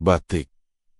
Batik.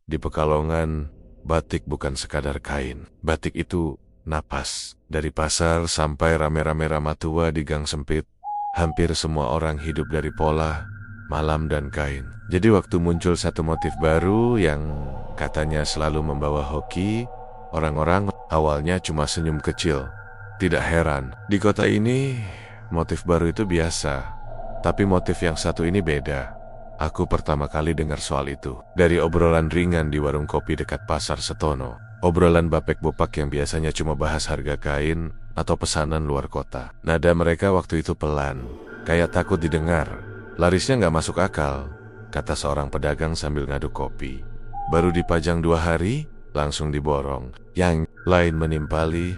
Di Pekalongan, batik bukan sekadar kain. Batik itu napas. Dari pasar sampai rame-rame ramah tua di gang sempit, hampir semua orang hidup dari pola, malam dan kain. Jadi waktu muncul satu motif baru yang katanya selalu membawa hoki, orang-orang awalnya cuma senyum kecil. Tidak heran, di kota ini motif baru itu biasa. Tapi motif yang satu ini beda. Aku pertama kali dengar soal itu dari obrolan ringan di warung kopi dekat Pasar Setono. Obrolan bapek-bopak yang biasanya cuma bahas harga kain atau pesanan luar kota. Nada mereka waktu itu pelan, kayak takut didengar. Larisnya nggak masuk akal, kata seorang pedagang sambil ngaduk kopi. Baru dipajang 2 hari, langsung diborong. Yang lain menimpali,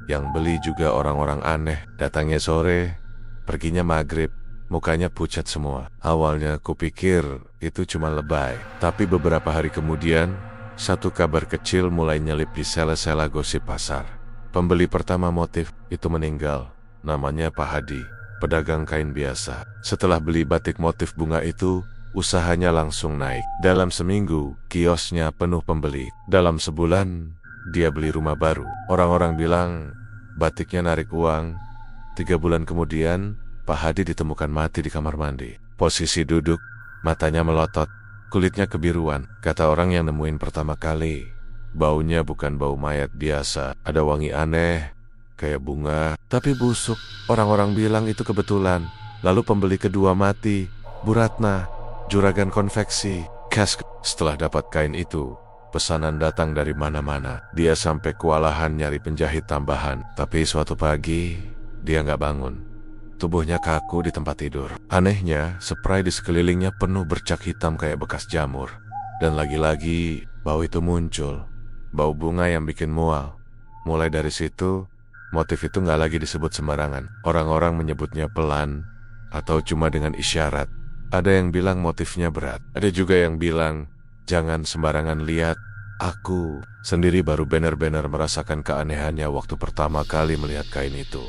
yang beli juga orang-orang aneh. Datangnya sore, perginya maghrib. Mukanya pucat semua. Awalnya kupikir itu cuma lebay. Tapi beberapa hari kemudian, satu kabar kecil mulai nyelip di sela-sela gosip pasar. Pembeli pertama motif itu meninggal. Namanya Pak Hadi, pedagang kain biasa. Setelah beli batik motif bunga itu, usahanya langsung naik. Dalam seminggu, kiosnya penuh pembeli. Dalam sebulan, dia beli rumah baru. Orang-orang bilang, batiknya narik uang. 3 bulan kemudian, Pak Hadi ditemukan mati di kamar mandi. Posisi duduk, matanya melotot, kulitnya kebiruan. Kata orang yang nemuin pertama kali, baunya bukan bau mayat biasa. Ada wangi aneh, kayak bunga, tapi busuk. Orang-orang bilang itu kebetulan. Lalu pembeli kedua mati, Bu Ratna, juragan konveksi. Setelah dapat kain itu, pesanan datang dari mana-mana. Dia sampai kewalahan nyari penjahit tambahan. Tapi suatu pagi, dia nggak bangun. Tubuhnya kaku di tempat tidur. Anehnya, spray di sekelilingnya penuh bercak hitam kayak bekas jamur. Dan lagi-lagi, bau itu muncul. Bau bunga yang bikin mual. Mulai dari situ, motif itu nggak lagi disebut sembarangan. Orang-orang menyebutnya pelan, atau cuma dengan isyarat. Ada yang bilang motifnya berat. Ada juga yang bilang, jangan sembarangan lihat. Aku sendiri baru benar-benar merasakan keanehannya waktu pertama kali melihat kain itu.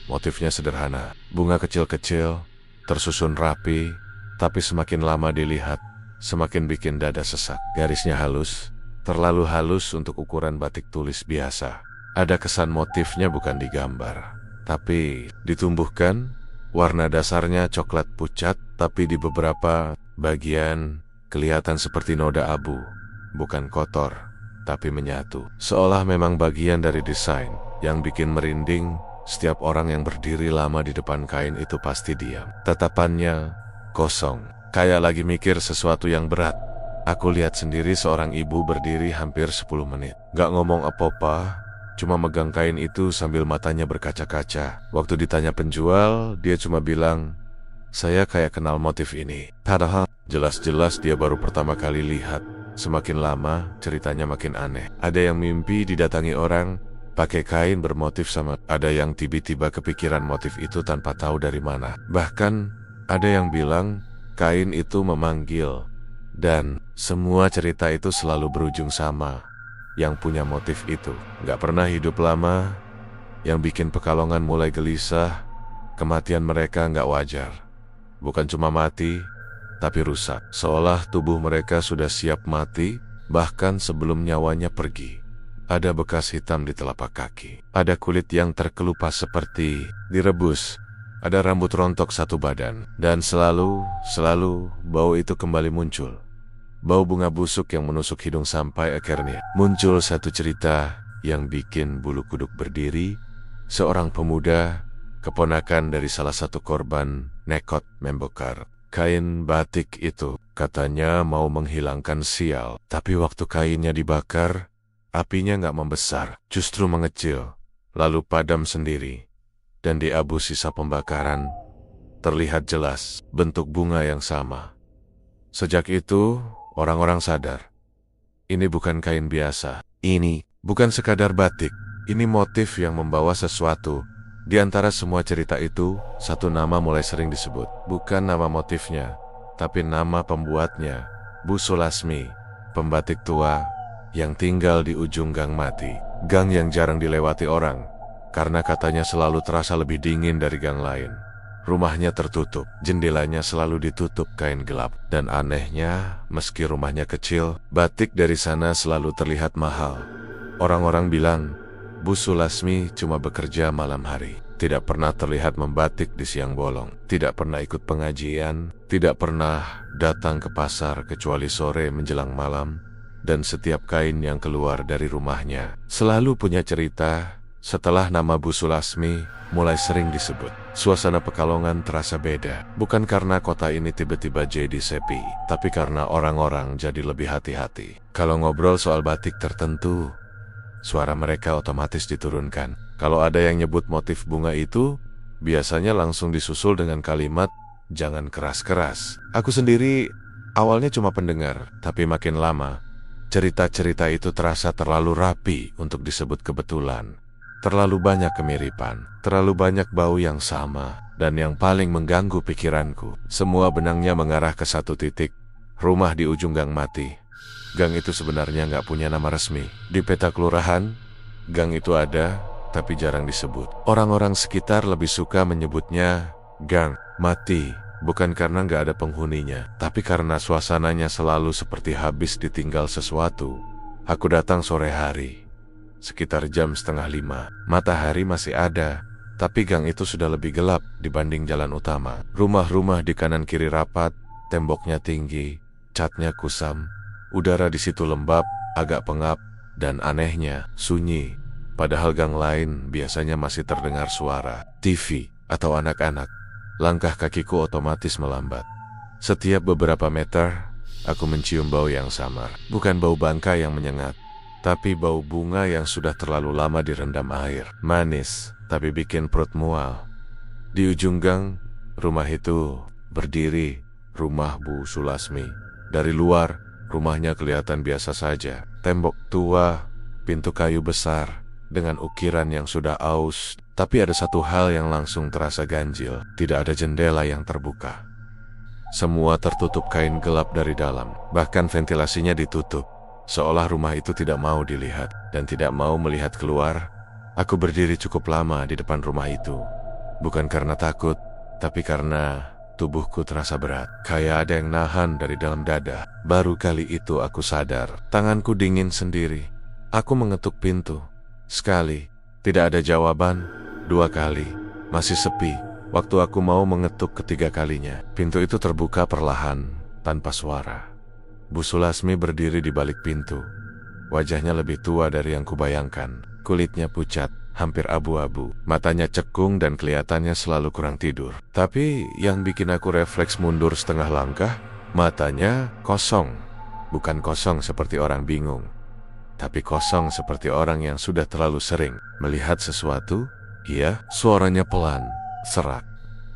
Motifnya sederhana, bunga kecil-kecil, tersusun rapi, tapi semakin lama dilihat, semakin bikin dada sesak. Garisnya halus, terlalu halus untuk ukuran batik tulis biasa. Ada kesan motifnya bukan digambar, tapi ditumbuhkan. Warna dasarnya coklat pucat, tapi di beberapa bagian kelihatan seperti noda abu. Bukan kotor, tapi menyatu. Seolah memang bagian dari desain yang bikin merinding. Setiap orang yang berdiri lama di depan kain itu pasti diam. Tatapannya kosong, kayak lagi mikir sesuatu yang berat. Aku lihat sendiri seorang ibu berdiri hampir 10 menit. Gak ngomong apa-apa, cuma megang kain itu sambil matanya berkaca-kaca. Waktu ditanya penjual, dia cuma bilang, saya kayak kenal motif ini. Padahal jelas-jelas dia baru pertama kali lihat. Semakin lama, ceritanya makin aneh. Ada yang mimpi didatangi orang pakai kain bermotif sama. Ada yang tiba-tiba kepikiran motif itu tanpa tahu dari mana. Bahkan ada yang bilang kain itu memanggil. Dan semua cerita itu selalu berujung sama. Yang punya motif itu gak pernah hidup lama. Yang bikin Pekalongan mulai gelisah, kematian mereka gak wajar. Bukan cuma mati, tapi rusak. Seolah tubuh mereka sudah siap mati, bahkan sebelum nyawanya pergi. Ada bekas hitam di telapak kaki. Ada kulit yang terkelupas seperti direbus. Ada rambut rontok satu badan. Dan selalu bau itu kembali muncul. Bau bunga busuk yang menusuk hidung sampai akhirnya muncul satu cerita yang bikin bulu kuduk berdiri. Seorang pemuda, keponakan dari salah satu korban, nekat membongkar kain batik itu. Katanya mau menghilangkan sial. Tapi waktu kainnya dibakar, apinya gak membesar, justru mengecil, lalu padam sendiri. Dan di abu sisa pembakaran, terlihat jelas bentuk bunga yang sama. Sejak itu, orang-orang sadar. Ini bukan kain biasa. Ini bukan sekadar batik. Ini motif yang membawa sesuatu. Di antara semua cerita itu, satu nama mulai sering disebut. Bukan nama motifnya, tapi nama pembuatnya, Bu Sulasmi, pembatik tua yang tinggal di ujung gang mati. Gang yang jarang dilewati orang, karena katanya selalu terasa lebih dingin dari gang lain. Rumahnya tertutup, jendelanya selalu ditutup kain gelap. Dan anehnya, meski rumahnya kecil, batik dari sana selalu terlihat mahal. Orang-orang bilang, Bu Sulasmi cuma bekerja malam hari. Tidak pernah terlihat membatik di siang bolong. Tidak pernah ikut pengajian. Tidak pernah datang ke pasar kecuali sore menjelang malam. Dan setiap kain yang keluar dari rumahnya selalu punya cerita. Setelah nama Bu Sulasmi mulai sering disebut, suasana Pekalongan terasa beda. Bukan karena kota ini tiba-tiba jadi sepi, tapi karena orang-orang jadi lebih hati-hati. Kalau ngobrol soal batik tertentu, suara mereka otomatis diturunkan. Kalau ada yang nyebut motif bunga itu, biasanya langsung disusul dengan kalimat, "Jangan keras-keras." Aku sendiri awalnya cuma pendengar, tapi makin lama, cerita-cerita itu terasa terlalu rapi untuk disebut kebetulan. Terlalu banyak kemiripan, terlalu banyak bau yang sama, dan yang paling mengganggu pikiranku, semua benangnya mengarah ke satu titik, rumah di ujung gang mati. Gang itu sebenarnya nggak punya nama resmi. Di peta kelurahan, gang itu ada, tapi jarang disebut. Orang-orang sekitar lebih suka menyebutnya gang mati, bukan karena nggak ada penghuninya, tapi karena suasananya selalu seperti habis ditinggal sesuatu. Aku datang sore hari, sekitar jam 4:30. Matahari masih ada, tapi gang itu sudah lebih gelap dibanding jalan utama. Rumah-rumah di kanan kiri rapat, temboknya tinggi, catnya kusam. Udara di situ lembab, agak pengap, dan anehnya sunyi. Padahal gang lain biasanya masih terdengar suara TV atau anak-anak. Langkah kakiku otomatis melambat. Setiap beberapa meter, aku mencium bau yang samar. Bukan bau bangka yang menyengat, tapi bau bunga yang sudah terlalu lama direndam air. Manis, tapi bikin perut mual. Di ujung gang, rumah itu berdiri, rumah Bu Sulasmi. Dari luar, rumahnya kelihatan biasa saja. Tembok tua, pintu kayu besar, dengan ukiran yang sudah aus. Tapi ada satu hal yang langsung terasa ganjil. Tidak ada jendela yang terbuka. Semua tertutup kain gelap dari dalam. Bahkan ventilasinya ditutup. Seolah rumah itu tidak mau dilihat dan tidak mau melihat keluar. Aku berdiri cukup lama di depan rumah itu. Bukan karena takut, tapi karena tubuhku terasa berat. Kayak ada yang nahan dari dalam dada. Baru kali itu aku sadar. Tanganku dingin sendiri. Aku mengetuk pintu. Sekali, tidak ada jawaban. 2 kali, masih sepi. Waktu aku mau mengetuk ketiga kalinya, pintu itu terbuka perlahan, tanpa suara. Bu Sulasmi berdiri di balik pintu. Wajahnya lebih tua dari yang kubayangkan. Kulitnya pucat, hampir abu-abu. Matanya cekung dan kelihatannya selalu kurang tidur. Tapi yang bikin aku refleks mundur setengah langkah, matanya kosong. Bukan kosong seperti orang bingung, tapi kosong seperti orang yang sudah terlalu sering melihat sesuatu. Iya, suaranya pelan, serak.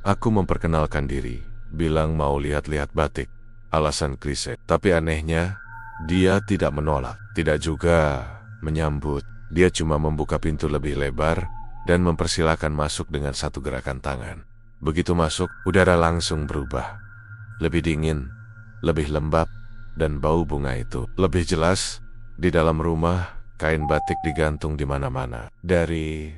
Aku memperkenalkan diri, bilang mau lihat-lihat batik. Alasan klise, tapi anehnya, dia tidak menolak, tidak juga menyambut. Dia cuma membuka pintu lebih lebar dan mempersilakan masuk dengan satu gerakan tangan. Begitu masuk, udara langsung berubah. Lebih dingin, lebih lembab, dan bau bunga itu lebih jelas. Di dalam rumah, kain batik digantung di mana-mana. Dari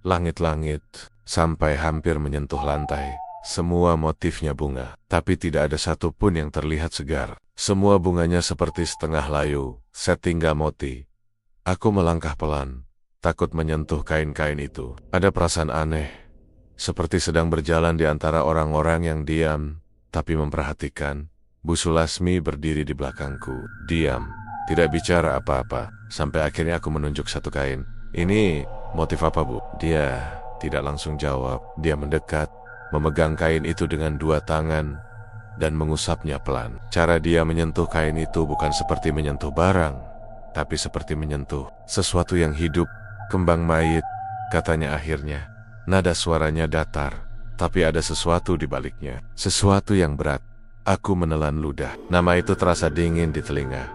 langit-langit sampai hampir menyentuh lantai. Semua motifnya bunga, tapi tidak ada satupun yang terlihat segar. Semua bunganya seperti setengah layu, setingga moti. Aku melangkah pelan, takut menyentuh kain-kain itu. Ada perasaan aneh, seperti sedang berjalan di antara orang-orang yang diam, tapi memperhatikan. Bu Sulasmi berdiri di belakangku, diam, tidak bicara apa-apa. Sampai akhirnya aku menunjuk satu kain. "Ini motif apa, Bu?" Dia tidak langsung jawab. Dia mendekat, memegang kain itu dengan 2 tangan dan mengusapnya pelan. Cara dia menyentuh kain itu bukan seperti menyentuh barang, tapi seperti menyentuh sesuatu yang hidup, kembang mayit, katanya akhirnya. Nada suaranya datar, tapi ada sesuatu di baliknya, sesuatu yang berat. Aku menelan ludah. Nama itu terasa dingin di telinga.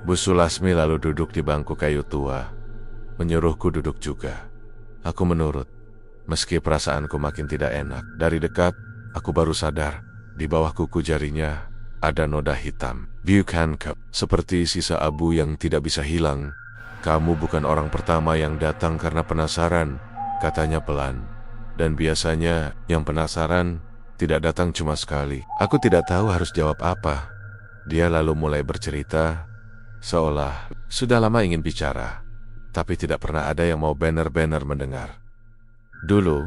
Bu Sulasmi lalu duduk di bangku kayu tua, menyuruhku duduk juga. Aku menurut. Meski perasaanku makin tidak enak. Dari dekat, aku baru sadar, di bawah kuku jarinya ada noda hitam. Bukan cup, seperti sisa abu yang tidak bisa hilang. "Kamu bukan orang pertama yang datang karena penasaran," katanya pelan. Dan biasanya yang penasaran tidak datang cuma sekali. Aku tidak tahu harus jawab apa. Dia lalu mulai bercerita, seolah sudah lama ingin bicara, tapi tidak pernah ada yang mau benar-benar mendengar. Dulu,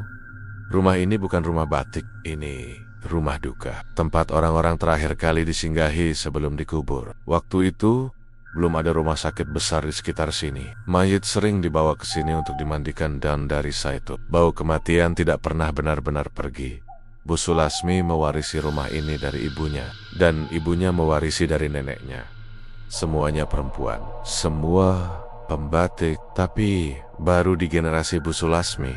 rumah ini bukan rumah batik, ini rumah duka. Tempat orang-orang terakhir kali disinggahi sebelum dikubur. Waktu itu, belum ada rumah sakit besar di sekitar sini. Mayit sering dibawa ke sini untuk dimandikan dan dari itu, bau kematian tidak pernah benar-benar pergi. Bu Sulasmi mewarisi rumah ini dari ibunya, dan ibunya mewarisi dari neneknya. Semuanya perempuan, semua pembatik, tapi baru di generasi Bu Sulasmi,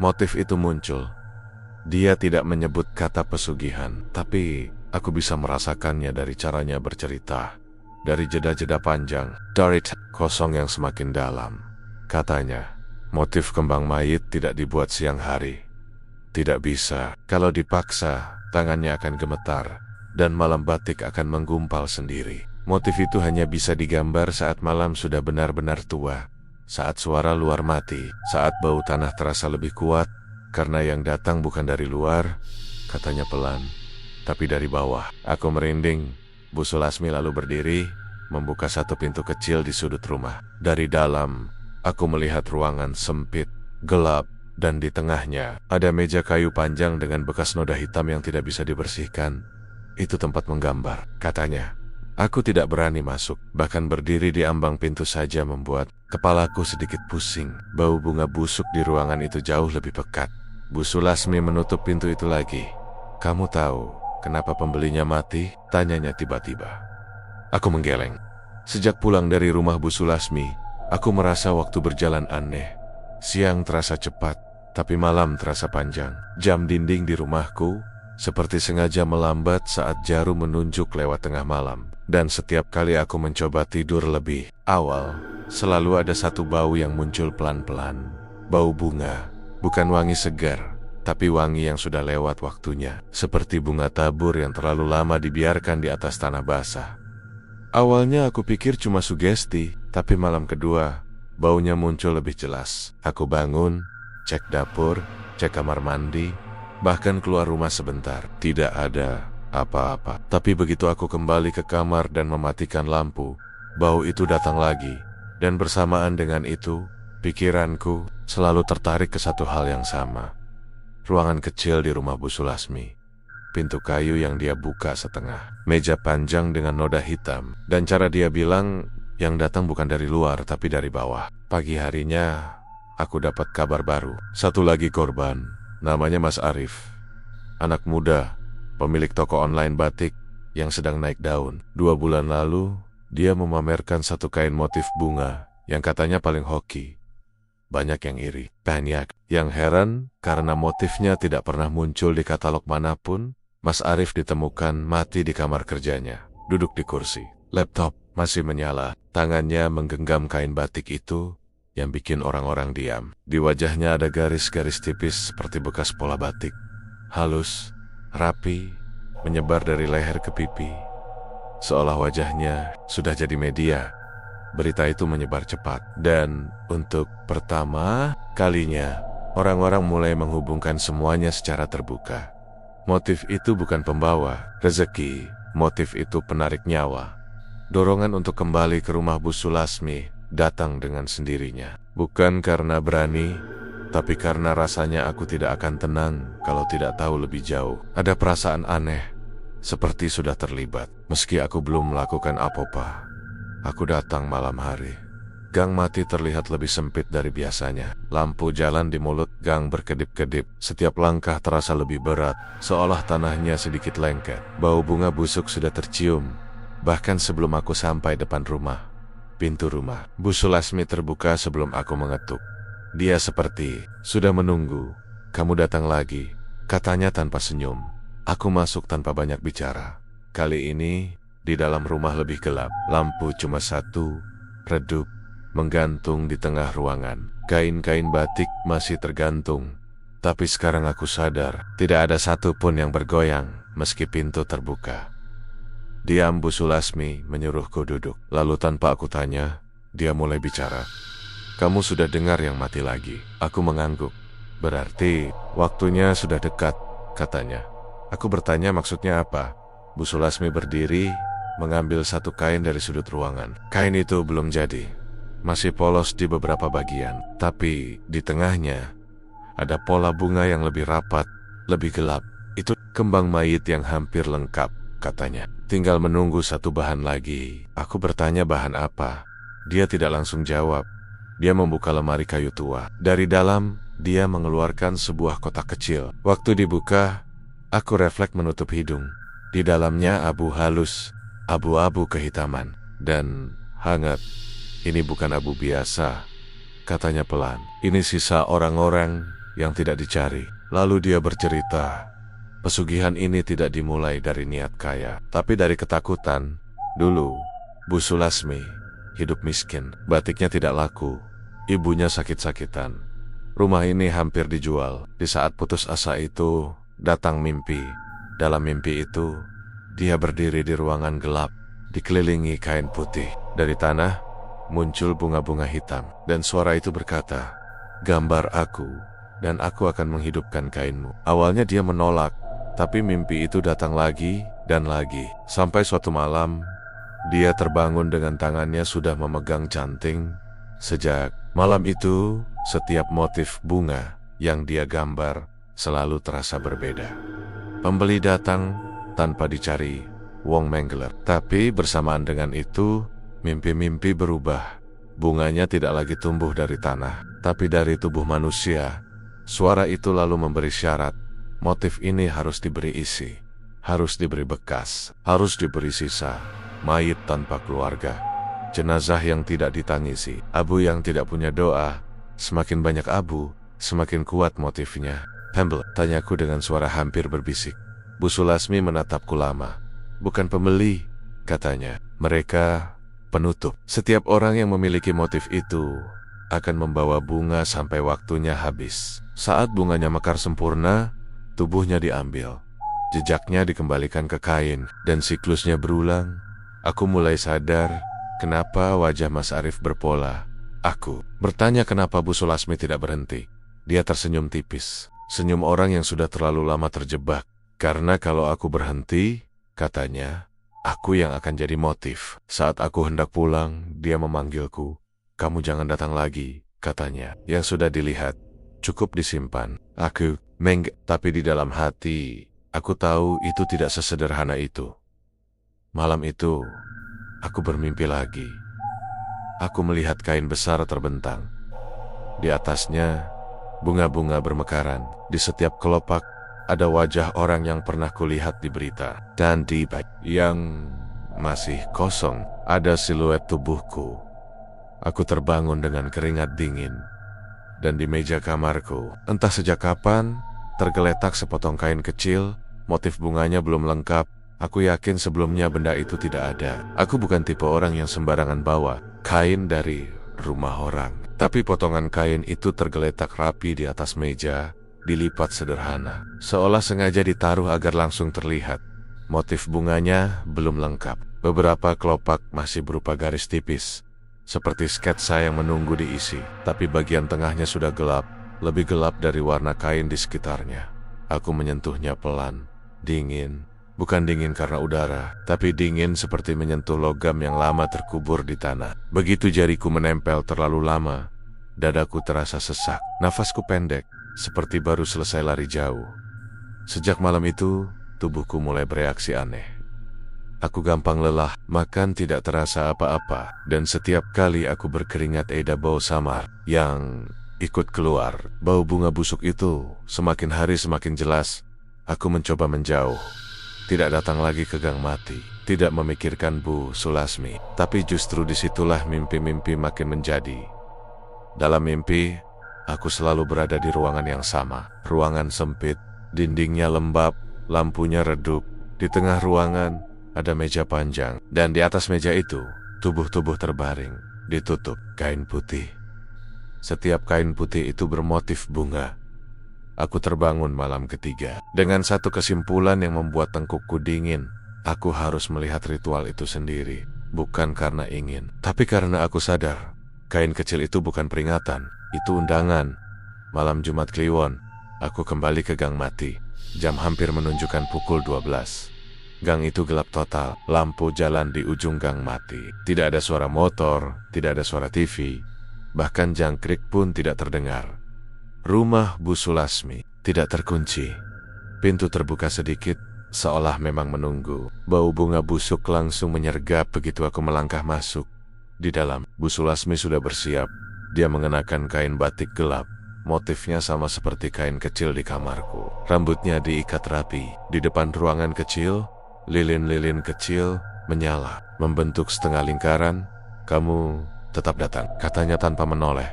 motif itu muncul. Dia tidak menyebut kata pesugihan, tapi aku bisa merasakannya dari caranya bercerita. Dari jeda-jeda panjang, dari kosong yang semakin dalam. Katanya, motif kembang mayit tidak dibuat siang hari. Tidak bisa, kalau dipaksa, tangannya akan gemetar, dan malam batik akan menggumpal sendiri. Motif itu hanya bisa digambar saat malam sudah benar-benar tua, saat suara luar mati, saat bau tanah terasa lebih kuat, karena yang datang bukan dari luar, katanya pelan, tapi dari bawah. Aku merinding. Bu Sulasmi lalu berdiri, membuka satu pintu kecil di sudut rumah. Dari dalam, aku melihat ruangan sempit, gelap, dan di tengahnya ada meja kayu panjang dengan bekas noda hitam yang tidak bisa dibersihkan. Itu tempat menggambar, katanya. Aku tidak berani masuk, bahkan berdiri di ambang pintu saja membuat kepalaku sedikit pusing. Bau bunga busuk di ruangan itu jauh lebih pekat. Bu Sulasmi menutup pintu itu lagi. Kamu tahu kenapa pembelinya mati? Tanyanya tiba-tiba. Aku menggeleng. Sejak pulang dari rumah Bu Sulasmi, aku merasa waktu berjalan aneh. Siang terasa cepat, tapi malam terasa panjang. Jam dinding di rumahku seperti sengaja melambat saat jarum menunjuk lewat tengah malam. Dan setiap kali aku mencoba tidur lebih awal, selalu ada satu bau yang muncul pelan-pelan. Bau bunga, bukan wangi segar, tapi wangi yang sudah lewat waktunya. Seperti bunga tabur yang terlalu lama dibiarkan di atas tanah basah. Awalnya aku pikir cuma sugesti, tapi malam kedua, baunya muncul lebih jelas. Aku bangun, cek dapur, cek kamar mandi, bahkan keluar rumah sebentar. Tidak ada apa-apa. Tapi begitu aku kembali ke kamar dan mematikan lampu, bau itu datang lagi. Dan bersamaan dengan itu, pikiranku selalu tertarik ke satu hal yang sama. Ruangan kecil di rumah Bu Sulasmi. Pintu kayu yang dia buka setengah. Meja panjang dengan noda hitam. Dan cara dia bilang yang datang bukan dari luar tapi dari bawah. Pagi harinya, aku dapat kabar baru. Satu lagi korban, namanya Mas Arif. Anak muda, pemilik toko online batik yang sedang naik daun. 2 bulan lalu, dia memamerkan satu kain motif bunga yang katanya paling hoki. Banyak yang iri, banyak yang heran karena motifnya tidak pernah muncul di katalog manapun. Mas Arif ditemukan mati di kamar kerjanya, duduk di kursi. Laptop masih menyala, tangannya menggenggam kain batik itu yang bikin orang-orang diam. Di wajahnya ada garis-garis tipis seperti bekas pola batik. Halus, rapi, menyebar dari leher ke pipi. Seolah wajahnya sudah jadi media. Berita itu menyebar cepat. Dan untuk pertama kalinya, orang-orang mulai menghubungkan semuanya secara terbuka. Motif itu bukan pembawa rezeki, motif itu penarik nyawa. Dorongan untuk kembali ke rumah Bu Sulasmi datang dengan sendirinya. Bukan karena berani, tapi karena rasanya aku tidak akan tenang kalau tidak tahu lebih jauh. Ada perasaan aneh, seperti sudah terlibat. Meski aku belum melakukan apa-apa, aku datang malam hari. Gang mati terlihat lebih sempit dari biasanya. Lampu jalan di mulut gang berkedip-kedip. Setiap langkah terasa lebih berat, seolah tanahnya sedikit lengket. Bau bunga busuk sudah tercium, bahkan sebelum aku sampai depan rumah. Pintu rumah Bu Sulasmi terbuka sebelum aku mengetuk. Dia seperti sudah menunggu. Kamu datang lagi, katanya tanpa senyum. Aku masuk tanpa banyak bicara. Kali ini, di dalam rumah lebih gelap. Lampu cuma satu, redup, menggantung di tengah ruangan. Kain-kain batik masih tergantung. Tapi sekarang aku sadar, tidak ada satu pun yang bergoyang meski pintu terbuka. Diam, Bu Sulasmi menyuruhku duduk. Lalu tanpa aku tanya, dia mulai bicara. Kamu sudah dengar yang mati lagi? Aku mengangguk. Berarti waktunya sudah dekat, katanya. Aku bertanya maksudnya apa. Bu Sulasmi berdiri, mengambil satu kain dari sudut ruangan. Kain itu belum jadi. Masih polos di beberapa bagian. Tapi di tengahnya ada pola bunga yang lebih rapat, lebih gelap. Itu kembang mayit yang hampir lengkap, katanya. Tinggal menunggu satu bahan lagi. Aku bertanya bahan apa. Dia tidak langsung jawab. Dia membuka lemari kayu tua. Dari dalam, dia mengeluarkan sebuah kotak kecil. Waktu dibuka, aku refleks menutup hidung. Di dalamnya abu halus, abu-abu kehitaman, dan hangat. Ini bukan abu biasa, katanya pelan. Ini sisa orang-orang yang tidak dicari. Lalu dia bercerita, pesugihan ini tidak dimulai dari niat kaya, tapi dari ketakutan. Dulu, Bu Sulasmi hidup miskin, batiknya tidak laku, ibunya sakit-sakitan. Rumah ini hampir dijual. Di saat putus asa itu, datang mimpi. Dalam mimpi itu, dia berdiri di ruangan gelap, dikelilingi kain putih. Dari tanah, muncul bunga-bunga hitam, dan suara itu berkata, gambar aku, dan aku akan menghidupkan kainmu. Awalnya dia menolak, tapi mimpi itu datang lagi dan lagi. Sampai suatu malam, dia terbangun dengan tangannya sudah memegang canting. Sejak malam itu, setiap motif bunga yang dia gambar selalu terasa berbeda. Pembeli datang tanpa dicari wong menggeler. Tapi bersamaan dengan itu, mimpi-mimpi berubah. Bunganya tidak lagi tumbuh dari tanah, tapi dari tubuh manusia. Suara itu lalu memberi syarat. Motif ini harus diberi isi, harus diberi bekas, harus diberi sisa. Mayit tanpa keluarga, jenazah yang tidak ditangisi, abu yang tidak punya doa. Semakin banyak abu, semakin kuat motifnya. Humble, tanyaku dengan suara hampir berbisik. Bu Sulasmi menatapku lama. Bukan pembeli, katanya. Mereka penutup. Setiap orang yang memiliki motif itu akan membawa bunga sampai waktunya habis. Saat bunganya mekar sempurna, tubuhnya diambil. Jejaknya dikembalikan ke kain, dan siklusnya berulang. Aku mulai sadar kenapa wajah Mas Arif berpola. Aku bertanya kenapa Bu Sulasmi tidak berhenti. Dia tersenyum tipis, senyum orang yang sudah terlalu lama terjebak. Karena kalau aku berhenti, katanya, aku yang akan jadi motif. Saat aku hendak pulang, dia memanggilku. Kamu jangan datang lagi, katanya. Yang sudah dilihat, cukup disimpan. Aku tapi di dalam hati, aku tahu itu tidak sesederhana itu. Malam itu, aku bermimpi lagi. Aku melihat kain besar terbentang. Di atasnya, bunga-bunga bermekaran. Di setiap kelopak, ada wajah orang yang pernah kulihat di berita. Dan di bak yang masih kosong, ada siluet tubuhku. Aku terbangun dengan keringat dingin. Dan di meja kamarku, entah sejak kapan, tergeletak sepotong kain kecil. Motif bunganya belum lengkap. Aku yakin sebelumnya benda itu tidak ada. Aku bukan tipe orang yang sembarangan bawa kain dari rumah orang. Tapi potongan kain itu tergeletak rapi di atas meja, dilipat sederhana. Seolah sengaja ditaruh agar langsung terlihat. Motif bunganya belum lengkap. Beberapa kelopak masih berupa garis tipis, seperti sketsa yang menunggu diisi. Tapi bagian tengahnya sudah gelap, lebih gelap dari warna kain di sekitarnya. Aku menyentuhnya pelan, dingin. Bukan dingin karena udara, tapi dingin seperti menyentuh logam yang lama terkubur di tanah. Begitu jariku menempel terlalu lama, dadaku terasa sesak, nafasku pendek, seperti baru selesai lari jauh. Sejak malam itu, tubuhku mulai bereaksi aneh. Aku gampang lelah, makan tidak terasa apa-apa, dan setiap kali aku berkeringat ada bau samar yang ikut keluar. Bau bunga busuk itu semakin hari semakin jelas. Aku mencoba menjauh. Tidak datang lagi ke gang mati, tidak memikirkan Bu Sulasmi. Tapi justru disitulah mimpi-mimpi makin menjadi. Dalam mimpi, aku selalu berada di ruangan yang sama. Ruangan sempit, dindingnya lembab, lampunya redup. Di tengah ruangan, ada meja panjang. Dan di atas meja itu, tubuh-tubuh terbaring, ditutup kain putih. Setiap kain putih itu bermotif bunga. Aku terbangun malam ketiga dengan satu kesimpulan yang membuat tengkukku dingin. Aku harus melihat ritual itu sendiri, bukan karena ingin, tapi karena aku sadar kain kecil itu bukan peringatan, itu undangan. Malam Jumat Kliwon, aku kembali ke Gang Mati. Jam hampir menunjukkan pukul 12. Gang itu gelap total, lampu jalan di ujung gang mati. Tidak ada suara motor, tidak ada suara TV, bahkan jangkrik pun tidak terdengar. Rumah Bu Sulasmi tidak terkunci. Pintu terbuka sedikit, seolah memang menunggu. Bau bunga busuk langsung menyergap begitu aku melangkah masuk. Di dalam, Bu Sulasmi sudah bersiap. Dia mengenakan kain batik gelap. Motifnya sama seperti kain kecil di kamarku. Rambutnya diikat rapi. Di depan ruangan kecil, lilin-lilin kecil menyala, membentuk setengah lingkaran. "Kamu tetap datang," katanya tanpa menoleh.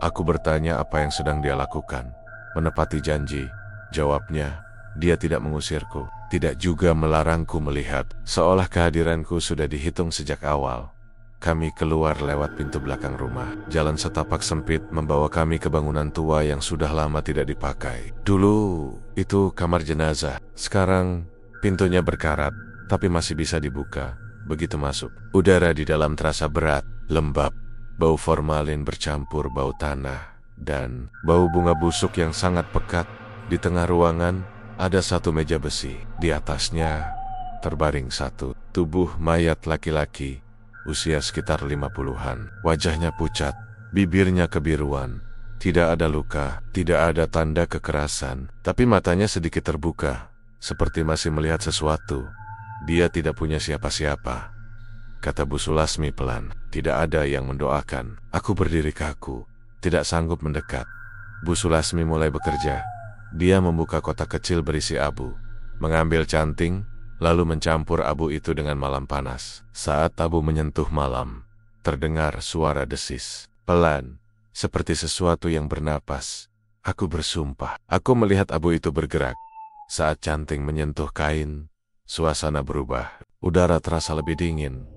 Aku bertanya apa yang sedang dia lakukan. "Menepati janji," jawabnya. Dia tidak mengusirku, tidak juga melarangku melihat, seolah kehadiranku sudah dihitung sejak awal. Kami keluar lewat pintu belakang rumah. Jalan setapak sempit membawa kami ke bangunan tua yang sudah lama tidak dipakai. Dulu itu kamar jenazah. Sekarang pintunya berkarat, tapi masih bisa dibuka. Begitu masuk, udara di dalam terasa berat, lembab. Bau formalin bercampur bau tanah dan bau bunga busuk yang sangat pekat. Di tengah ruangan ada satu meja besi. Di atasnya terbaring satu tubuh mayat laki-laki, usia sekitar 50-an. Wajahnya pucat, bibirnya kebiruan. Tidak ada luka, tidak ada tanda kekerasan, tapi matanya sedikit terbuka, seperti masih melihat sesuatu. "Dia tidak punya siapa-siapa," kata Bu Sulasmi pelan. Tidak ada yang mendoakan. Aku berdiri kaku, tidak sanggup mendekat. Bu Sulasmi mulai bekerja. Dia membuka kotak kecil berisi abu, mengambil canting, lalu mencampur abu itu dengan malam panas. Saat abu menyentuh malam, terdengar suara desis, pelan, seperti sesuatu yang bernapas. Aku bersumpah, aku melihat abu itu bergerak. Saat canting menyentuh kain, suasana berubah. Udara terasa lebih dingin.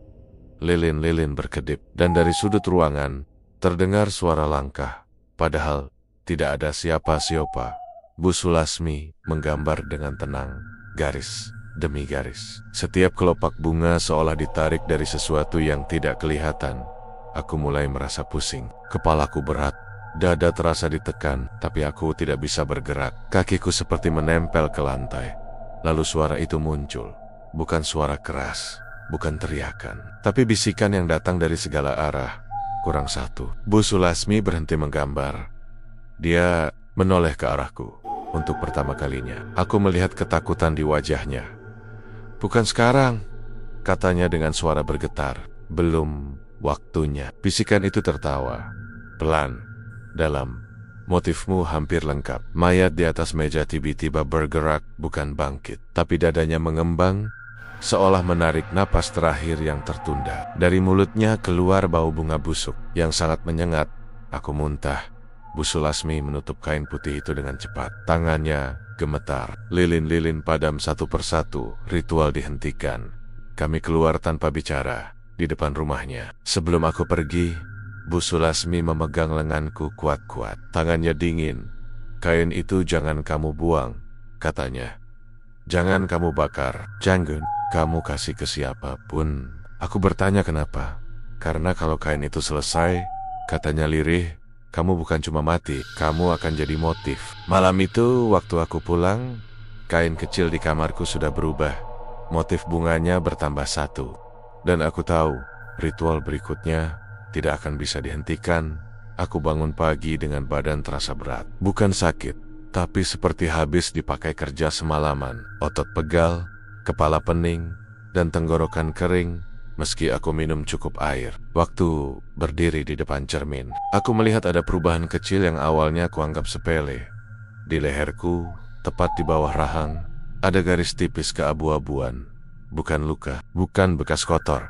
Lilin-lilin berkedip, dan dari sudut ruangan terdengar suara langkah. Padahal tidak ada siapa-siapa. Bu Sulasmi menggambar dengan tenang, garis demi garis. Setiap kelopak bunga seolah ditarik dari sesuatu yang tidak kelihatan. Aku mulai merasa pusing. Kepalaku berat, dada terasa ditekan, tapi aku tidak bisa bergerak. Kakiku seperti menempel ke lantai. Lalu suara itu muncul. Bukan suara keras, bukan teriakan, tapi bisikan yang datang dari segala arah. Kurang satu. Bu Sulasmi berhenti menggambar. Dia menoleh ke arahku. Untuk pertama kalinya, aku melihat ketakutan di wajahnya. "Bukan sekarang," katanya dengan suara bergetar. "Belum waktunya." Bisikan itu tertawa, pelan, dalam. "Motifmu hampir lengkap." Mayat di atas meja tiba-tiba bergerak, bukan bangkit, tapi dadanya mengembang, seolah menarik napas terakhir yang tertunda. Dari mulutnya keluar bau bunga busuk yang sangat menyengat. Aku muntah. Bu Sulasmi menutup kain putih itu dengan cepat. Tangannya gemetar. Lilin-lilin padam satu persatu. Ritual dihentikan. Kami keluar tanpa bicara di depan rumahnya. Sebelum aku pergi, Bu Sulasmi memegang lenganku kuat-kuat. Tangannya dingin. "Kain itu jangan kamu buang," katanya. "Jangan kamu bakar. Jangan kamu kasih ke siapapun." Aku bertanya kenapa. "Karena kalau kain itu selesai," katanya lirih, "kamu bukan cuma mati, kamu akan jadi motif." Malam itu waktu aku pulang, kain kecil di kamarku sudah berubah. Motif bunganya bertambah satu. Dan aku tahu, ritual berikutnya tidak akan bisa dihentikan. Aku bangun pagi dengan badan terasa berat. Bukan sakit, tapi seperti habis dipakai kerja semalaman. Otot pegal, kepala pening, dan tenggorokan kering. Meski aku minum cukup air. Waktu berdiri di depan cermin, aku melihat ada perubahan kecil yang awalnya aku anggap sepele. Di leherku, tepat di bawah rahang, ada garis tipis keabu-abuan. Bukan luka, bukan bekas kotor,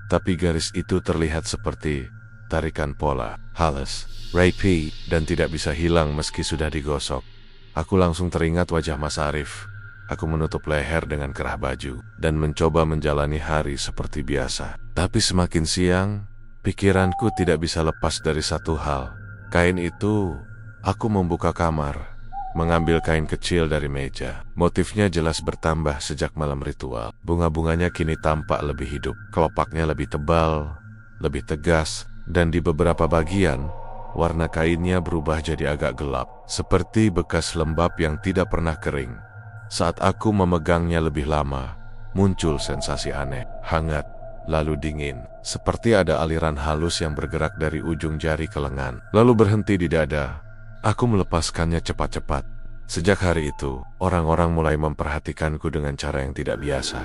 tapi garis itu terlihat seperti tarikan pola, halus, rapi, dan tidak bisa hilang meski sudah digosok. Aku langsung teringat wajah Mas Arif. Aku menutup leher dengan kerah baju dan mencoba menjalani hari seperti biasa. Tapi semakin siang, pikiranku tidak bisa lepas dari satu hal. Kain itu, aku membuka kamar, mengambil kain kecil dari meja. Motifnya jelas bertambah sejak malam ritual. Bunga-bunganya kini tampak lebih hidup. Kelopaknya lebih tebal, lebih tegas, dan di beberapa bagian, Warna kainnya berubah jadi agak gelap, seperti bekas lembab yang tidak pernah kering. Saat aku memegangnya lebih lama, muncul sensasi aneh, hangat, lalu dingin, seperti ada aliran halus yang bergerak dari ujung jari ke lengan, lalu berhenti di dada. Aku melepaskannya cepat-cepat. Sejak hari itu, orang-orang mulai memperhatikanku dengan cara yang tidak biasa.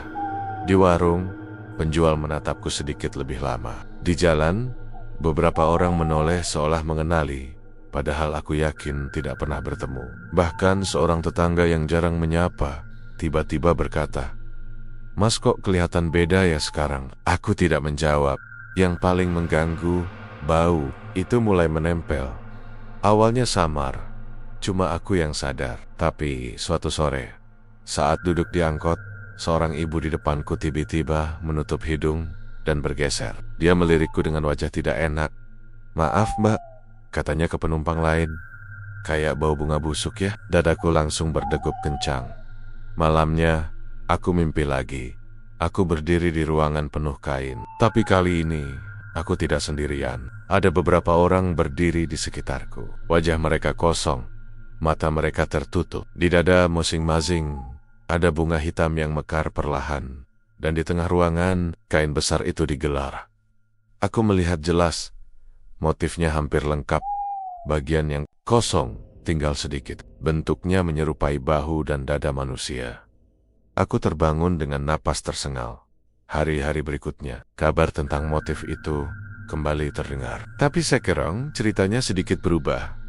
Di warung, penjual menatapku sedikit lebih lama. Di jalan, beberapa orang menoleh seolah mengenali, padahal aku yakin tidak pernah bertemu. Bahkan seorang tetangga yang jarang menyapa, tiba-tiba berkata, "Mas, kok kelihatan beda ya sekarang?" Aku tidak menjawab. Yang paling mengganggu, bau itu mulai menempel. Awalnya samar, cuma aku yang sadar. Tapi suatu sore, saat duduk di angkot, seorang ibu di depanku tiba-tiba menutup hidung dan bergeser. Dia melirikku dengan wajah tidak enak. "Maaf mbak," katanya ke penumpang lain. "Kayak bau bunga busuk ya." Dadaku langsung berdegup kencang. Malamnya, aku mimpi lagi. Aku berdiri di ruangan penuh kain. Tapi kali ini, aku tidak sendirian. Ada beberapa orang berdiri di sekitarku. Wajah mereka kosong. Mata mereka tertutup. Di dada masing-masing, ada bunga hitam yang mekar perlahan. Dan di tengah ruangan, kain besar itu digelar. Aku melihat jelas, motifnya hampir lengkap. Bagian yang kosong tinggal sedikit. Bentuknya menyerupai bahu dan dada manusia. Aku terbangun dengan napas tersengal. Hari-hari berikutnya, kabar tentang motif itu kembali terdengar. Tapi sekarang ceritanya sedikit berubah.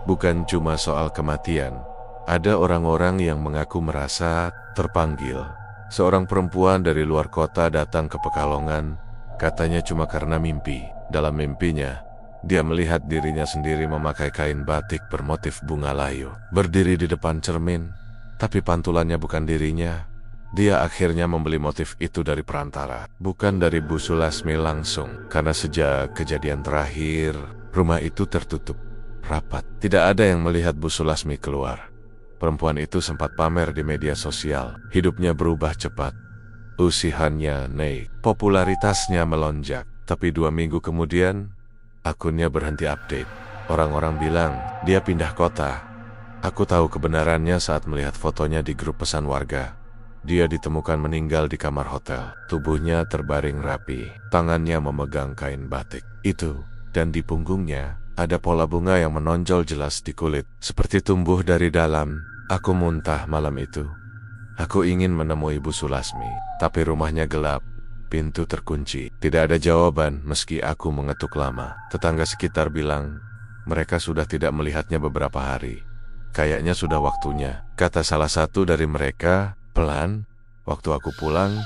Bukan cuma soal kematian. Ada orang-orang yang mengaku merasa terpanggil. Seorang perempuan dari luar kota datang ke Pekalongan, katanya cuma karena mimpi. Dalam mimpinya, dia melihat dirinya sendiri memakai kain batik bermotif bunga layu. Berdiri di depan cermin, tapi pantulannya bukan dirinya. Dia akhirnya membeli motif itu dari perantara, bukan dari Bu Sulasmi langsung. Karena sejak kejadian terakhir, rumah itu tertutup rapat. Tidak ada yang melihat Bu Sulasmi keluar. Perempuan itu sempat pamer di media sosial. Hidupnya berubah cepat. Usianya naik, popularitasnya melonjak. Tapi 2 minggu kemudian, akunnya berhenti update. Orang-orang bilang dia pindah kota. Aku tahu kebenarannya saat melihat fotonya di grup pesan warga. Dia ditemukan meninggal di kamar hotel. Tubuhnya terbaring rapi. Tangannya memegang kain batik itu. Dan di punggungnya ada pola bunga yang menonjol jelas di kulit. Seperti tumbuh dari dalam. Aku muntah malam itu. Aku ingin menemui Bu Sulasmi, tapi rumahnya gelap, pintu terkunci. Tidak ada jawaban meski aku mengetuk lama. Tetangga sekitar bilang, mereka sudah tidak melihatnya beberapa hari. Kayaknya sudah waktunya, kata salah satu dari mereka, pelan. Waktu aku pulang,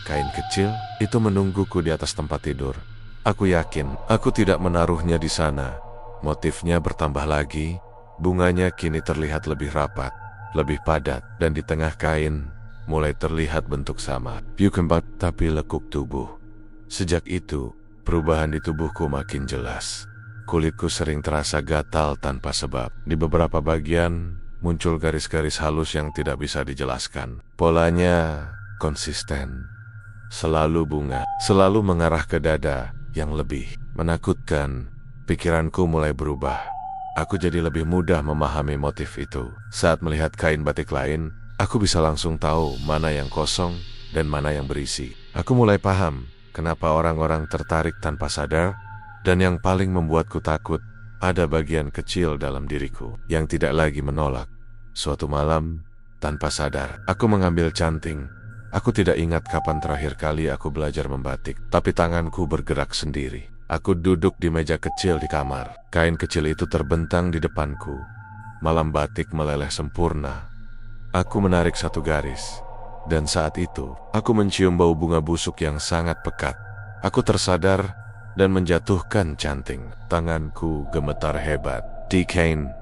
kain kecil itu menungguku di atas tempat tidur. Aku yakin, aku tidak menaruhnya di sana. Motifnya bertambah lagi, bunganya kini terlihat lebih rapat, lebih padat, dan di tengah kain mulai terlihat bentuk sama. Piu keempat, tapi lekuk tubuh. Sejak itu, perubahan di tubuhku makin jelas. Kulitku sering terasa gatal tanpa sebab. Di beberapa bagian, muncul garis-garis halus yang tidak bisa dijelaskan. Polanya konsisten. Selalu bunga, selalu mengarah ke dada yang lebih menakutkan. Pikiranku mulai berubah. Aku jadi lebih mudah memahami motif itu. Saat melihat kain batik lain, aku bisa langsung tahu mana yang kosong dan mana yang berisi. Aku mulai paham kenapa orang-orang tertarik tanpa sadar, dan yang paling membuatku takut, ada bagian kecil dalam diriku yang tidak lagi menolak. Suatu malam, tanpa sadar, aku mengambil canting. Aku tidak ingat kapan terakhir kali aku belajar membatik, tapi tanganku bergerak sendiri. Aku duduk di meja kecil di kamar. Kain kecil itu terbentang di depanku. Malam batik meleleh sempurna. Aku menarik satu garis. Dan saat itu, aku mencium bau bunga busuk yang sangat pekat. Aku tersadar dan menjatuhkan canting. Tanganku gemetar hebat. Di kain,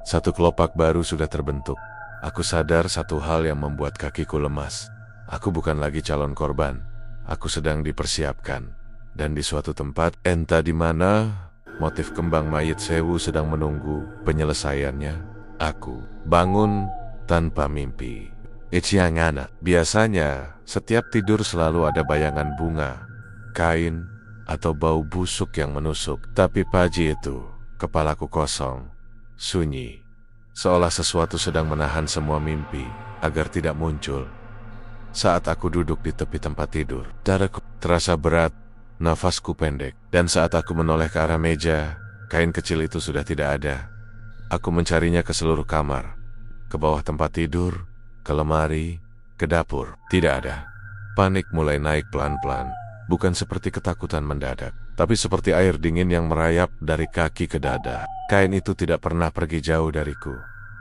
satu kelopak baru sudah terbentuk. Aku sadar satu hal yang membuat kakiku lemas. Aku bukan lagi calon korban. Aku sedang dipersiapkan. Dan di suatu tempat, entah di mana, motif kembang mayit sewu sedang menunggu penyelesaiannya. Aku bangun tanpa mimpi. Iciangana. Biasanya, setiap tidur selalu ada bayangan bunga, kain, atau bau busuk yang menusuk. Tapi pagi itu, Kepalaku kosong, sunyi, seolah sesuatu sedang menahan semua mimpi agar tidak muncul. Saat aku duduk di tepi tempat tidur, dadaku terasa berat, nafasku pendek, dan saat aku menoleh ke arah meja, kain kecil itu sudah tidak ada. Aku mencarinya ke seluruh kamar, ke bawah tempat tidur, ke lemari, ke dapur. Tidak ada. Panik mulai naik pelan-pelan, bukan seperti ketakutan mendadak, tapi seperti air dingin yang merayap dari kaki ke dada. Kain itu tidak pernah pergi jauh dariku.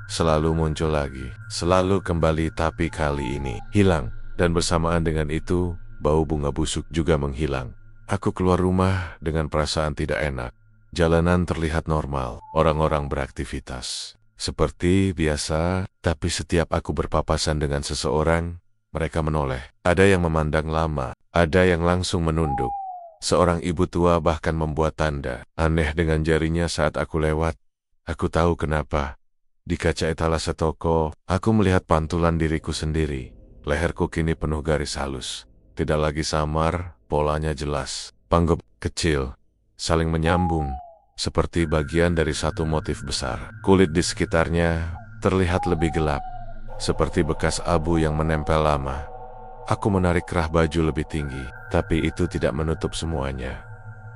Selalu muncul lagi, selalu kembali, tapi kali ini hilang. Dan bersamaan dengan itu, bau bunga busuk juga menghilang. Aku keluar rumah dengan perasaan tidak enak. Jalanan terlihat normal, orang-orang beraktivitas seperti biasa, tapi setiap aku berpapasan dengan seseorang, mereka menoleh. Ada yang memandang lama, ada yang langsung menunduk. Seorang ibu tua bahkan membuat tanda aneh dengan jarinya saat aku lewat. Aku tahu kenapa. Di kaca etalase toko, aku melihat pantulan diriku sendiri. Leherku kini penuh garis halus. Tidak lagi samar, polanya jelas. Panggep kecil, saling menyambung, seperti bagian dari satu motif besar. Kulit di sekitarnya terlihat lebih gelap, seperti bekas abu yang menempel lama. Aku menarik kerah baju lebih tinggi, tapi itu tidak menutup semuanya.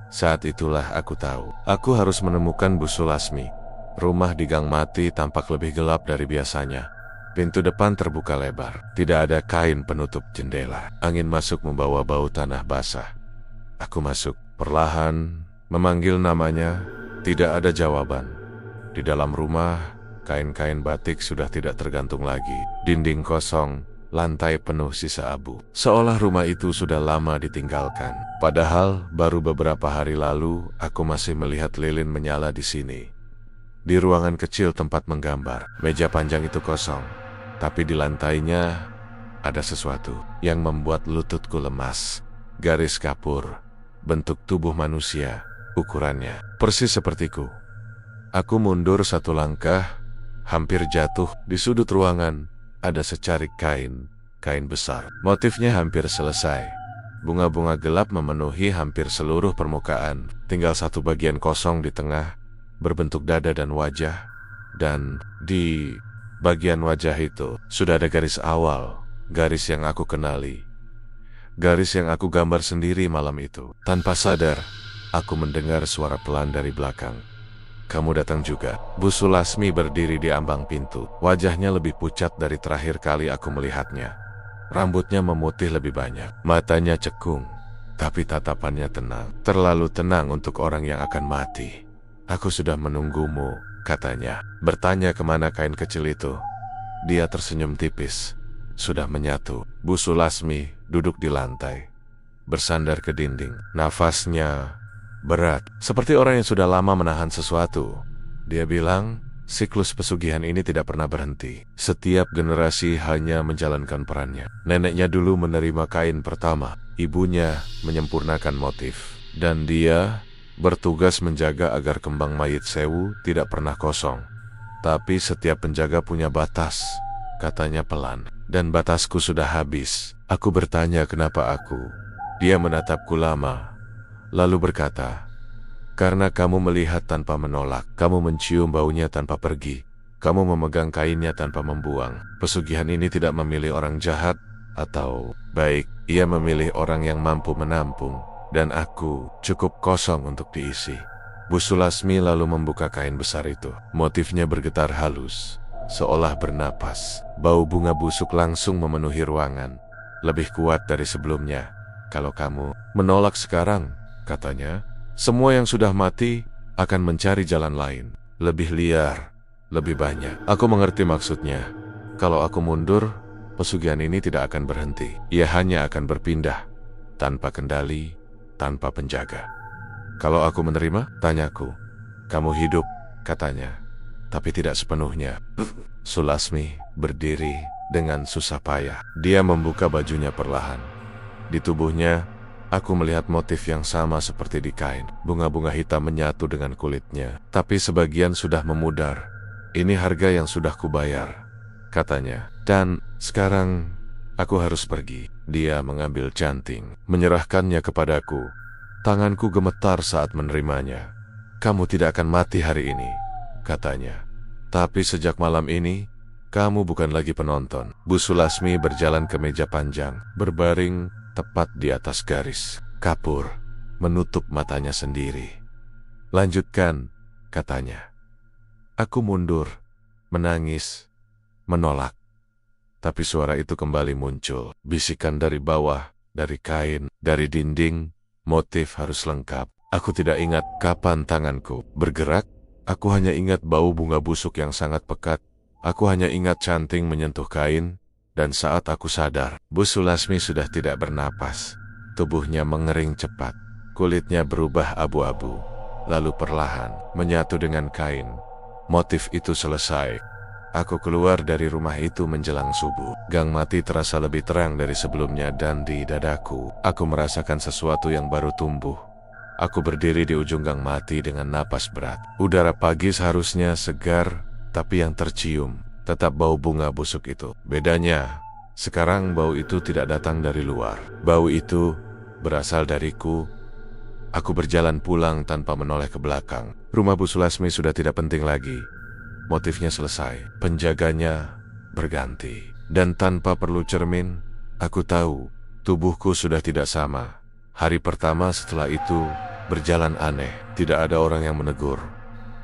Saat itulah aku tahu, aku harus menemukan Bu Sulasmi. Rumah di Gang Mati tampak lebih gelap dari biasanya. Pintu depan terbuka lebar, tidak ada kain penutup jendela. Angin masuk membawa bau tanah basah. Aku masuk, perlahan, memanggil namanya, tidak ada jawaban. Di dalam rumah, kain-kain batik sudah tidak tergantung lagi. Dinding kosong, lantai penuh sisa abu. Seolah rumah itu sudah lama ditinggalkan. Padahal, baru beberapa hari lalu, aku masih melihat lilin menyala di sini. Di ruangan kecil tempat menggambar, meja panjang itu kosong. Tapi di lantainya, ada sesuatu yang membuat lututku lemas. Garis kapur, bentuk tubuh manusia, ukurannya persis sepertiku. Aku mundur satu langkah, hampir jatuh. Di sudut ruangan ada secarik kain besar. Motifnya hampir selesai. Bunga-bunga gelap memenuhi hampir seluruh permukaan. Tinggal satu bagian kosong di tengah, berbentuk dada dan wajah. Dan di bagian wajah itu sudah ada garis awal, garis yang aku kenali. Garis yang aku gambar sendiri malam itu. Tanpa sadar, aku mendengar suara pelan dari belakang. Kamu datang juga. Bu Sulasmi berdiri di ambang pintu. Wajahnya lebih pucat dari terakhir kali aku melihatnya. Rambutnya memutih lebih banyak. Matanya cekung, tapi tatapannya tenang. Terlalu tenang untuk orang yang akan mati. Aku sudah menunggumu, katanya. Bertanya kemana kain kecil itu. Dia tersenyum tipis. Sudah menyatu. Bu Sulasmi duduk di lantai, bersandar ke dinding. Nafasnya berat, seperti orang yang sudah lama menahan sesuatu. Dia bilang, siklus pesugihan ini tidak pernah berhenti. Setiap generasi hanya menjalankan perannya. Neneknya dulu menerima kain pertama, ibunya menyempurnakan motif, dan dia bertugas menjaga agar kembang mayit Sewu tidak pernah kosong. Tapi setiap penjaga punya batas, katanya pelan, dan batasku sudah habis. Aku bertanya kenapa aku. Dia menatapku lama, lalu berkata, karena kamu melihat tanpa menolak, kamu mencium baunya tanpa pergi, kamu memegang kainnya tanpa membuang. Pesugihan ini tidak memilih orang jahat atau baik, ia memilih orang yang mampu menampung, dan aku cukup kosong untuk diisi. Bu Sulasmi lalu membuka kain besar itu. Motifnya bergetar halus, seolah bernapas. Bau bunga busuk langsung memenuhi ruangan, lebih kuat dari sebelumnya. Kalau kamu menolak sekarang, katanya, semua yang sudah mati akan mencari jalan lain, lebih liar, lebih banyak. Aku mengerti maksudnya. Kalau aku mundur, pesugihan ini tidak akan berhenti. Ia hanya akan berpindah, tanpa kendali, tanpa penjaga. Kalau aku menerima, tanyaku. Kamu hidup, katanya, tapi tidak sepenuhnya. Sulasmi berdiri dengan susah payah. Dia membuka bajunya perlahan. Di tubuhnya, aku melihat motif yang sama seperti di kain. Bunga-bunga hitam menyatu dengan kulitnya, tapi sebagian sudah memudar. Ini harga yang sudah kubayar, katanya. Dan sekarang aku harus pergi. Dia mengambil canting, menyerahkannya kepadaku. Tanganku gemetar saat menerimanya. Kamu tidak akan mati hari ini, katanya. Tapi sejak malam ini, kamu bukan lagi penonton. Bu Sulasmi berjalan ke meja panjang, berbaring tepat di atas garis kapur, menutup matanya sendiri. Lanjutkan, katanya. Aku mundur, menangis, menolak. Tapi suara itu kembali muncul. Bisikan dari bawah, dari kain, dari dinding. Motif harus lengkap. Aku tidak ingat kapan tanganku bergerak. Aku hanya ingat bau bunga busuk yang sangat pekat. Aku hanya ingat canting menyentuh kain. Dan saat aku sadar, Bu Sulasmi sudah tidak bernapas. Tubuhnya mengering cepat. Kulitnya berubah abu-abu. Lalu perlahan menyatu dengan kain. Motif itu selesai. Aku keluar dari rumah itu menjelang subuh. Gang mati terasa lebih terang dari sebelumnya dan di dadaku, aku merasakan sesuatu yang baru tumbuh. Aku berdiri di ujung gang mati dengan napas berat. Udara pagi seharusnya segar, tapi yang tercium tetap bau bunga busuk itu. Bedanya, sekarang bau itu tidak datang dari luar. Bau itu berasal dariku. Aku berjalan pulang tanpa menoleh ke belakang. Rumah Bu Sulasmi sudah tidak penting lagi. Motifnya selesai, penjaganya berganti. Dan tanpa perlu cermin, aku tahu tubuhku sudah tidak sama. Hari pertama setelah itu berjalan aneh. Tidak ada orang yang menegur.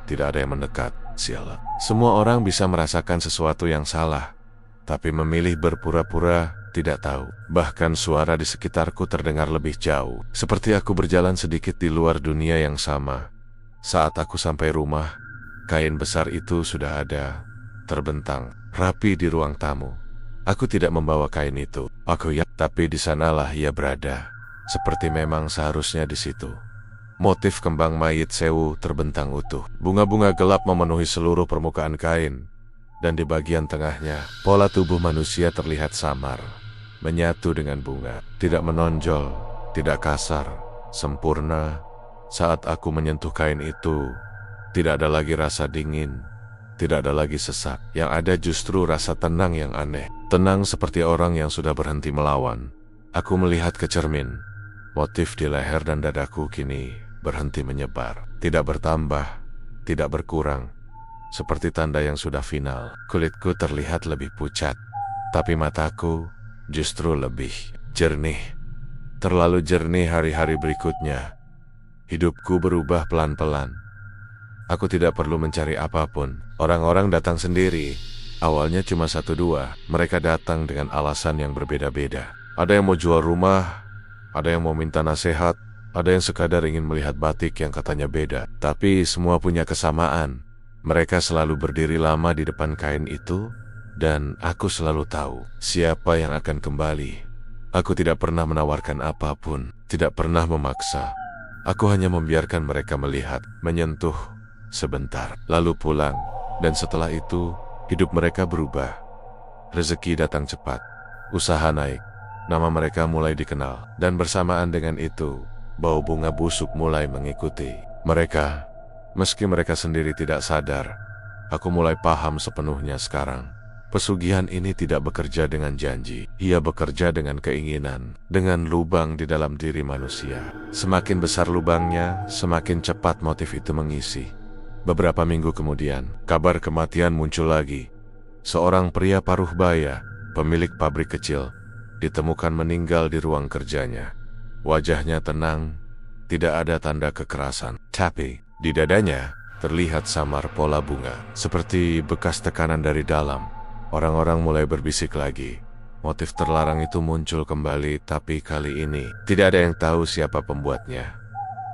Tidak ada yang mendekat. Sialan. Semua orang bisa merasakan sesuatu yang salah, tapi memilih berpura-pura tidak tahu. Bahkan suara di sekitarku terdengar lebih jauh. Seperti aku berjalan sedikit di luar dunia yang sama. Saat aku sampai rumah, kain besar itu sudah ada, terbentang, rapi di ruang tamu. Aku tidak membawa kain itu. Tapi di sanalah ia berada. Seperti memang seharusnya di situ. Motif kembang mayit sewu terbentang utuh. Bunga-bunga gelap memenuhi seluruh permukaan kain. Dan di bagian tengahnya, pola tubuh manusia terlihat samar. Menyatu dengan bunga. Tidak menonjol, tidak kasar, sempurna. Saat aku menyentuh kain itu, tidak ada lagi rasa dingin. Tidak ada lagi sesak. Yang ada justru rasa tenang yang aneh. Tenang seperti orang yang sudah berhenti melawan. Aku melihat ke cermin. Motif di leher dan dadaku kini berhenti menyebar. Tidak bertambah, tidak berkurang. Seperti tanda yang sudah final. Kulitku terlihat lebih pucat. Tapi mataku justru lebih jernih. Terlalu jernih hari-hari berikutnya. Hidupku berubah pelan-pelan. Aku tidak perlu mencari apapun. Orang-orang datang sendiri. Awalnya cuma 1-2. Mereka datang dengan alasan yang berbeda-beda. Ada yang mau jual rumah, ada yang mau minta nasihat, ada yang sekadar ingin melihat batik yang katanya beda. Tapi semua punya kesamaan. Mereka selalu berdiri lama di depan kain itu, dan aku selalu tahu siapa yang akan kembali. Aku tidak pernah menawarkan apapun, tidak pernah memaksa. Aku hanya membiarkan mereka melihat, menyentuh sebentar, lalu pulang. Dan setelah itu, hidup mereka berubah. Rezeki datang cepat, usaha naik, nama mereka mulai dikenal. Dan bersamaan dengan itu, bau bunga busuk mulai mengikuti mereka. Meski mereka sendiri tidak sadar, aku mulai paham sepenuhnya sekarang. Pesugihan ini tidak bekerja dengan janji. Ia bekerja dengan keinginan, dengan lubang di dalam diri manusia. Semakin besar lubangnya, semakin cepat motif itu mengisi. Beberapa minggu kemudian, kabar kematian muncul lagi. Seorang pria paruh baya, pemilik pabrik kecil, ditemukan meninggal di ruang kerjanya. Wajahnya tenang, tidak ada tanda kekerasan. Tapi di dadanya terlihat samar pola bunga, seperti bekas tekanan dari dalam. Orang-orang mulai berbisik lagi. Motif terlarang itu muncul kembali, tapi kali ini tidak ada yang tahu siapa pembuatnya.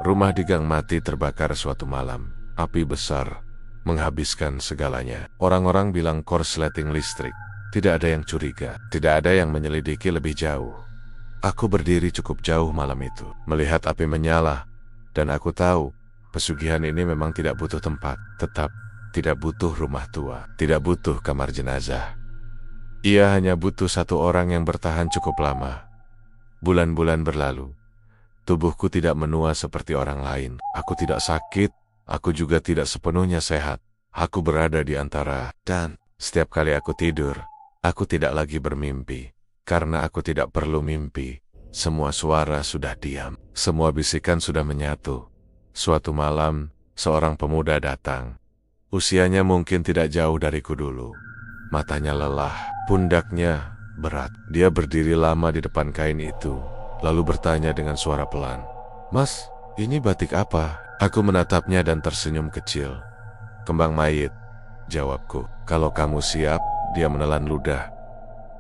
Rumah di gang mati terbakar suatu malam. Api besar menghabiskan segalanya. Orang-orang bilang korsleting listrik. Tidak ada yang curiga, tidak ada yang menyelidiki lebih jauh. Aku berdiri cukup jauh malam itu, melihat api menyala, dan aku tahu pesugihan ini memang tidak butuh tempat, tetap tidak butuh rumah tua, tidak butuh kamar jenazah. Ia hanya butuh satu orang yang bertahan cukup lama. Bulan-bulan berlalu. Tubuhku tidak menua seperti orang lain. Aku tidak sakit, aku juga tidak sepenuhnya sehat. Aku berada di antara, dan setiap kali aku tidur, aku tidak lagi bermimpi. Karena aku tidak perlu mimpi. Semua suara sudah diam. Semua bisikan sudah menyatu. Suatu malam, seorang pemuda datang. Usianya mungkin tidak jauh dariku dulu. Matanya lelah, pundaknya berat. Dia berdiri lama di depan kain itu, lalu bertanya dengan suara pelan, "Mas, ini batik apa?" Aku menatapnya dan tersenyum kecil. "Kembang mayit," jawabku. "Kalau kamu siap." Dia menelan ludah.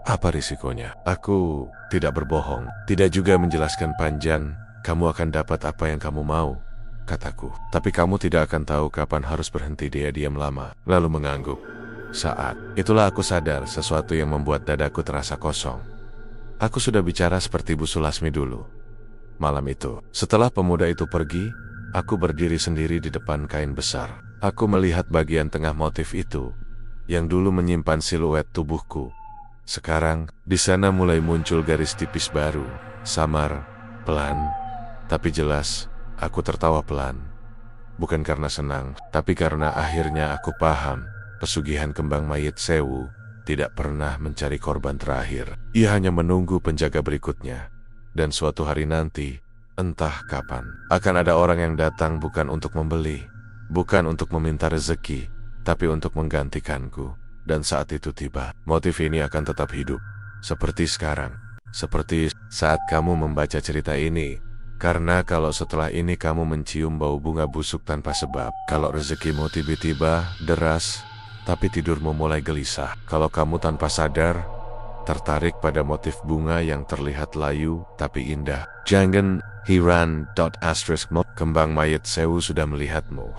"Apa risikonya?" Aku tidak berbohong, tidak juga menjelaskan panjang. "Kamu akan dapat apa yang kamu mau," kataku. "Tapi kamu tidak akan tahu kapan harus berhenti." Dia diam lama, lalu mengangguk. Saat itulah aku sadar sesuatu yang membuat dadaku terasa kosong. Aku sudah bicara seperti Bu Sulasmi dulu. Malam itu, setelah pemuda itu pergi, aku berdiri sendiri di depan kain besar. Aku melihat bagian tengah motif itu, yang dulu menyimpan siluet tubuhku. Sekarang, di sana mulai muncul garis tipis baru, samar, pelan, tapi jelas. Aku tertawa pelan. Bukan karena senang, tapi karena akhirnya aku paham. Pesugihan kembang mayit Sewu tidak pernah mencari korban terakhir. Ia hanya menunggu penjaga berikutnya. Dan suatu hari nanti, entah kapan, akan ada orang yang datang bukan untuk membeli, bukan untuk meminta rezeki, tapi untuk menggantikanku. Dan saat itu tiba, motif ini akan tetap hidup. Seperti sekarang, seperti saat kamu membaca cerita ini. Karena kalau setelah ini kamu mencium bau bunga busuk tanpa sebab, kalau rezekimu tiba-tiba deras, tapi tidurmu mulai gelisah, kalau kamu tanpa sadar tertarik pada motif bunga yang terlihat layu tapi indah, jangan heran. Kembang mayit Sewu sudah melihatmu.